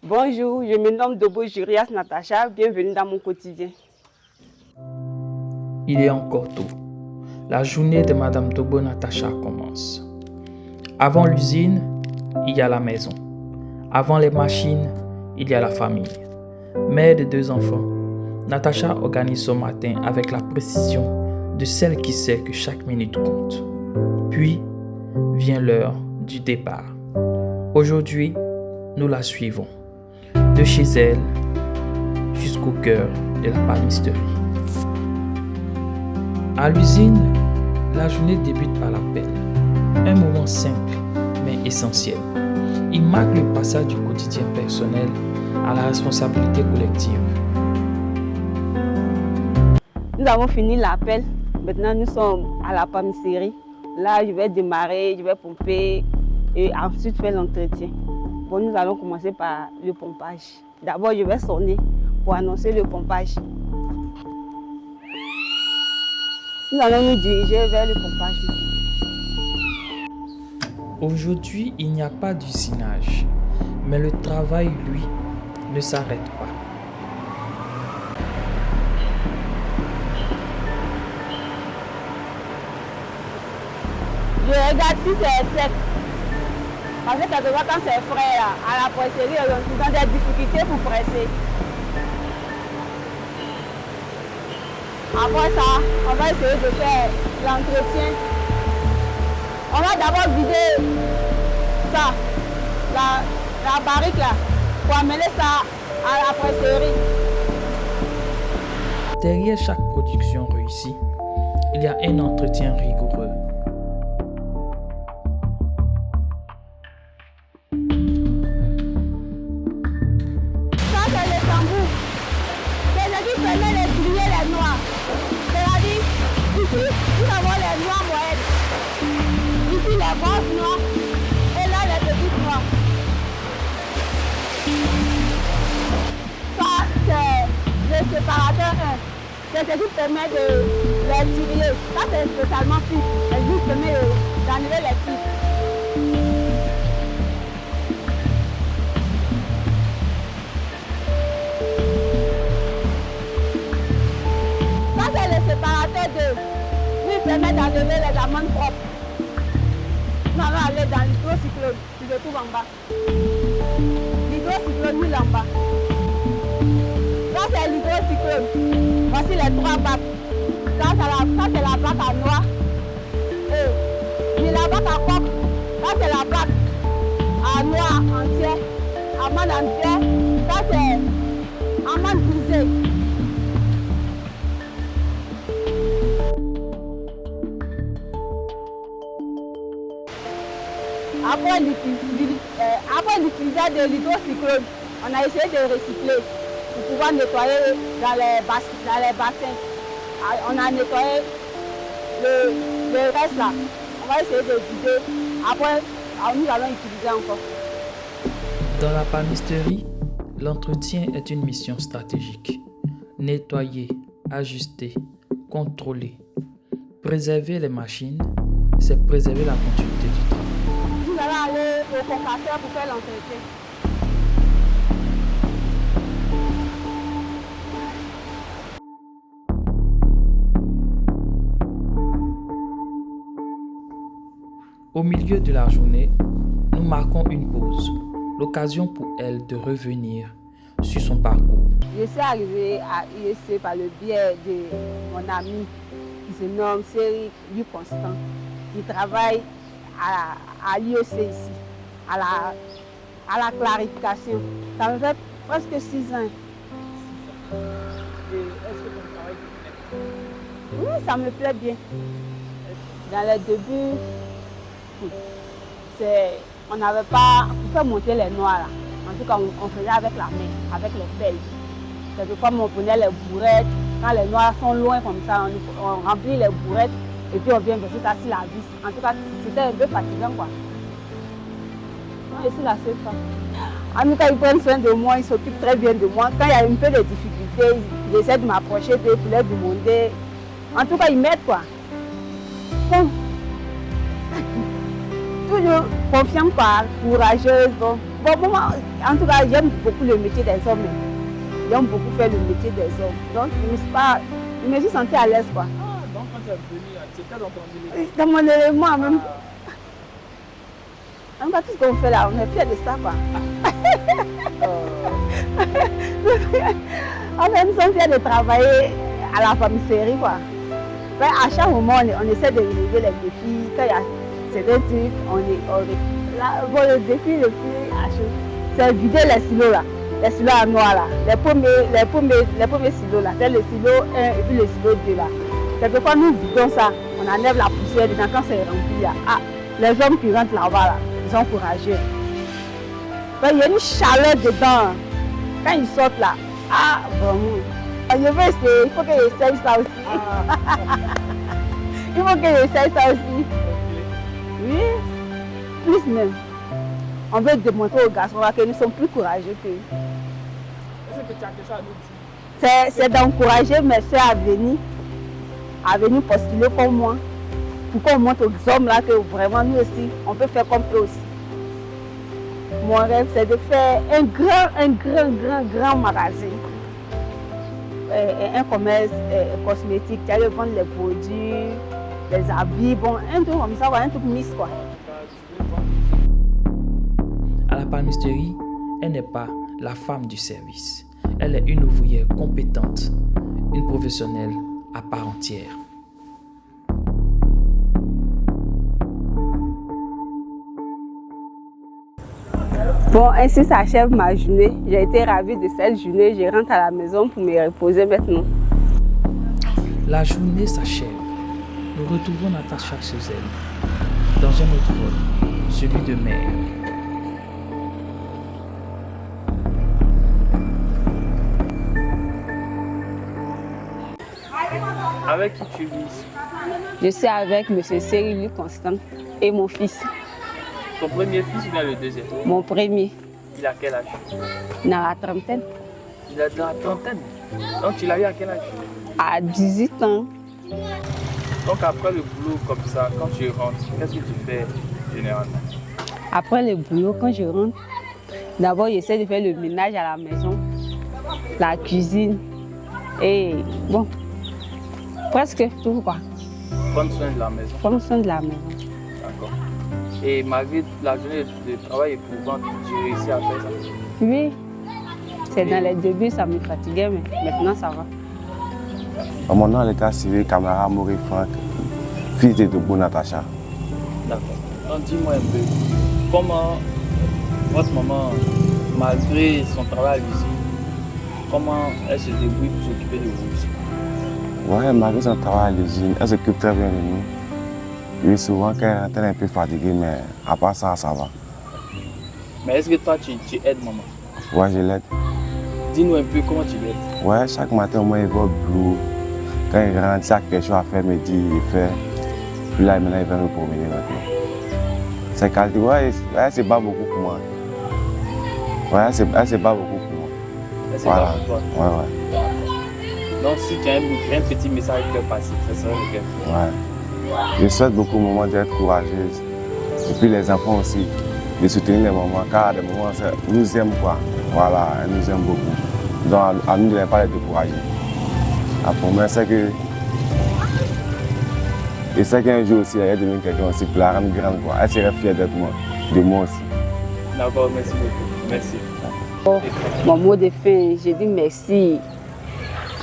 Bonjour, je me nomme Dobo Jurias Natacha, bienvenue dans mon quotidien. Il est encore tôt. La journée de Madame Dobo Natacha commence. Avant l'usine, il y a la maison. Avant les machines, il y a la famille. Mère de 2 enfants, Natacha organise son matin avec la précision de celle qui sait que chaque minute compte. Puis vient l'heure du départ. Aujourd'hui, nous la suivons, de chez elle jusqu'au cœur de la palmisterie. À l'usine, la journée débute par l'appel. Un moment simple, mais essentiel. Il marque le passage du quotidien personnel à la responsabilité collective. Nous avons fini l'appel. Maintenant, nous sommes à la palmisterie. Là, je vais démarrer, je vais pomper et ensuite faire l'entretien. Bon, nous allons commencer par le pompage. D'abord, je vais sonner pour annoncer le pompage. Nous allons nous diriger vers le pompage. Aujourd'hui, il n'y a pas d'usinage, mais le travail, lui, ne s'arrête pas. Je regarde si c'est sec. Parce que quelquefois, quand c'est frais, là, à la presserie, ils ont des difficultés pour presser. Après ça, on va essayer de faire l'entretien. On va d'abord vider ça, la barrique là, pour amener ça à la presserie. Derrière chaque production réussie, il y a un entretien rigoureux. Ça, c'est le tambour. C'est ce qui permet de plier les noix. C'est-à-dire, ici, nous avons les noix moyennes. Ici, les grosses noix. Et là, les petites noix. Ça, c'est le séparateur 1. C'est ce qui permet de les tirer. Ça, c'est spécialement fibre. C'est juste qui permet d'enlever les fibres. Ça, c'est le séparateur 2. Lui, permet d'enlever les amandes propres. Nous allons aller dans l'hydrocyclone, qui se trouve en bas. L'hydrocyclone, lui, là en bas. Ça, c'est l'hydrocyclone. Voici les 3 bacs. Ça, c'est la bac à noix. Et la bac à coque. Ça, c'est la bac à noix entière. Amande entière. Ça, c'est amande brisée. Après l'utilisation de l'hydrocyclone, on a essayé de recycler pour pouvoir nettoyer dans les bassins. On a nettoyé le reste là. On va essayer de vider. Après, nous allons utiliser encore. Dans la palmisterie, l'entretien est une mission stratégique. Nettoyer, ajuster, contrôler. Préserver les machines, c'est préserver la continuité du travail. Nous allons aller au compacteur pour faire l'entretien. Au milieu de la journée, nous marquons une pause, l'occasion pour elle de revenir sur son parcours. Je suis arrivée à IEC par le biais de mon ami qui se nomme Cédric Constant, qui travaille à l'IEC ici, à la clarification. Ça me fait presque 6 ans. Et est-ce que ton travail te plaît? Oui, ça me plaît bien. Dans les débuts, on n'avait pas, on pouvait monter les noix là. En tout cas, on faisait avec la main, avec les pelles. Quelquefois, on prenait les bourrettes. Quand les noix sont loin comme ça, on remplit les bourrettes et puis on vient verser ça sur la vis. En tout cas, c'était un peu fatigant quoi. Je suis la seule femme. En tout cas, ils prennent soin de moi, ils s'occupent très bien de moi. Quand il y a un peu de difficultés, ils essaient de m'approcher pour leur demander. En tout cas, ils m'aident quoi. Bon. Toujours confiante, courageuse. Bon, Bon, moi, en tout cas, j'aime beaucoup le métier des hommes. J'aime beaucoup faire le métier des hommes. Donc, je me suis sentie à l'aise, quoi. Ah, donc quand tu es venue, tu étais dans ton élément. Dans mon élément, même. En tout cas, tout ce qu'on fait là, on est fiers de ça, quoi. En fait, nous sommes fiers de travailler à la famille, quoi. Mais à chaque moment, on essaie de relever les défis. Quand il y a certains trucs, là, bon, le défi le plus à chaud, c'est vider les silos là. Les silos à noir là. Les premiers silos là. C'est le silo 1 et puis le silo 2 là. Quelquefois, nous vidons ça. On enlève la poussière dedans quand c'est rempli là. Ah, les hommes qui rentrent là-bas là, ils sont courageux. Mais il y a une chaleur dedans. Quand ils sortent là, ah, vraiment. Je veux essayer, il faut que j'essaye ça aussi. Il faut que j'essaye ça aussi. Oui, plus même. On veut démontrer aux garçons là, que nous sommes plus courageux qu'eux. Est-ce que tu as quelque chose à nous dire? C'est d'encourager mes soeurs à venir postuler comme moi. Pour qu'on montre aux hommes là que vraiment nous aussi, on peut faire comme eux aussi. Mon rêve, c'est de faire un grand magasin. Un commerce cosmétique, tu allais vendre les produits, les habits, bon, un truc comme ça, un truc mix quoi. À la palmisterie, elle n'est pas la femme du service. Elle est une ouvrière compétente, une professionnelle à part entière. Bon, ainsi s'achève ma journée. J'ai été ravie de cette journée. Je rentre à la maison pour me reposer maintenant. La journée s'achève. Nous retrouvons Natacha chez elle, dans un autre rôle, celui de mère. Avec qui tu vis ici? Je suis avec M. Cyril Constant et mon fils. Ton premier fils ou bien le deuxième? Mon premier. Il a quel âge? Dans la trentaine. Il a dans la trentaine. Donc tu l'as eu à quel âge? À 18 ans. Donc après le boulot comme ça, quand tu rentres, qu'est-ce que tu fais généralement? Après le boulot, quand je rentre, d'abord j'essaie de faire le ménage à la maison, la cuisine et bon, presque tout quoi. Prendre soin de la maison. Prendre soin de la maison. D'accord. Et malgré la journée de travail éprouvante, tu réussis à faire ça? Oui, c'est dans les débuts, ça me fatiguait, mais maintenant ça va. Mon nom est l'état civil Camara Maurice Franck, fils de Dogbo Natacha. D'accord. Donc dis-moi un peu, comment votre maman, malgré son travail à l'usine, comment elle se débrouille pour s'occuper de vous ici? Ouais, malgré son travail à l'usine, elle s'occupe très bien de nous. Oui, souvent quand elle est un peu fatiguée, mais à part ça, ça va. Mais est-ce que toi tu aides maman? Ouais, je l'aide. Dis-nous un peu comment tu l'aides. Ouais, chaque matin, moi, il va au boulot. Quand il rentre, il a quelque chose à faire, il me dit, il fait. Puis là, maintenant, il va me promener maintenant. C'est qualité, ouais, elle se bat beaucoup pour moi. Ouais, elle se bat beaucoup pour moi. Elle se bat pour toi? Ouais, ouais. Donc si tu as un petit message à faire passer, ça serait lequel? Ouais. Je souhaite beaucoup aux mamans d'être courageuses. Et puis les enfants aussi, de soutenir les mamans, car les mamans nous aiment quoi. Voilà, elles nous aiment beaucoup. Donc à nous de ne pas les décourager. La première, c'est que. Et c'est qu'un jour aussi, elle devient quelqu'un aussi, pour la rendre grande quoi. Elle serait fière d'être moi, de moi aussi. D'accord, merci beaucoup. Merci. Bon, mon mot de fin, je dis merci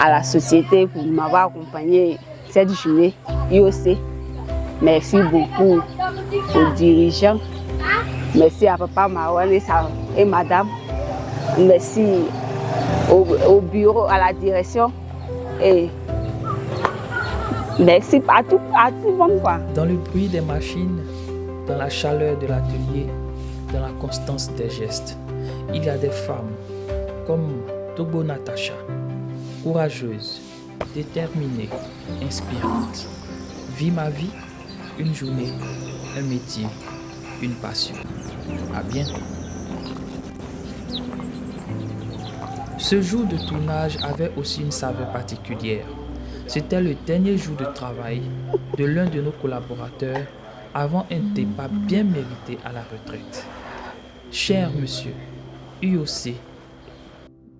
à la société pour m'avoir accompagné cette journée, IOC. Merci beaucoup aux dirigeants. Merci à Papa Marwan et Madame. Merci au bureau, à la direction. Et merci à tout le monde. Dans le bruit des machines, dans la chaleur de l'atelier, dans la constance des gestes, il y a des femmes comme Dogbo Natacha, courageuse, déterminée, inspirante. Vis ma vie, une journée, un métier, une passion. À bientôt. Ce jour de tournage avait aussi une saveur particulière. C'était le dernier jour de travail de l'un de nos collaborateurs avant un départ bien mérité à la retraite. Cher monsieur, UOC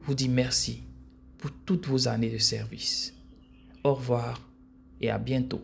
vous dit merci pour toutes vos années de service. Au revoir et à bientôt.